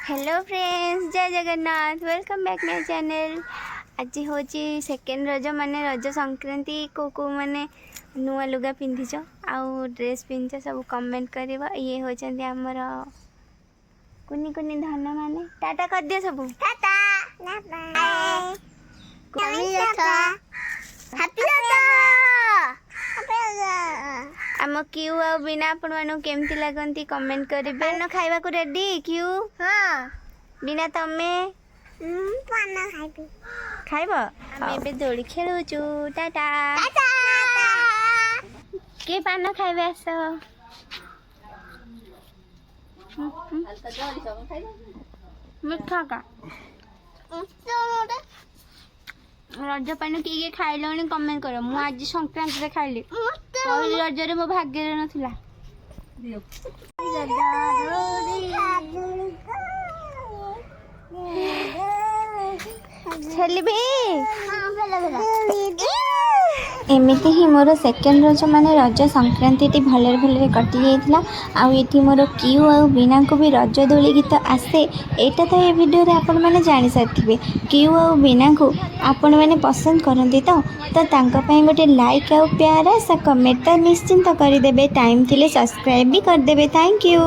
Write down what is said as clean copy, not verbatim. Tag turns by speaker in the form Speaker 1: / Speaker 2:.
Speaker 1: Hello friends, जय Jagannath. Welcome back my channel. आज हूँ सेकेंड रज माने रज संक्रांति को माने नुआ लुगा पिंधिच आउ ड्रेस पिंधिच सब कमेंट कर। ये होचंदी हमर कुनी कुनी धन माने टाटा कर दियो सब टाटा आम क्यू आ बिना आपण मानु केमती लागंती कमेंट करिवे। पान खाइबा को रेडी क्यू? हां बिना तमे पान खाइबे खाइबो। हम एबे दोली खेलुचु। टाटा टाटा के पान खाइबे आसो। हल्का जोरी सब खाइबो मिठा का रज पान किए खाइलनी कमेंट करो। मु आज संक्रांति रे खाइली पहली रज रे मो भाग्य रे नथिला। एमती ही मोर सेकेंड रज माने रज संक्रांति भले भले कटि जाइथिला। आउ एठी मोर क्यू आ बिना को भी रज दोली गीत आसे। एटा तो ये वीडियो रे आपण माने जानि साथिबे। क्यू आ बिना को आपण माने पसंद करंती तो तांका पई गोटे लाइक आ प्यार सा कमेंट तो निश्चिंत कर देबे। टाइम थिले सब्सक्राइब भी कर देबे। Thank you.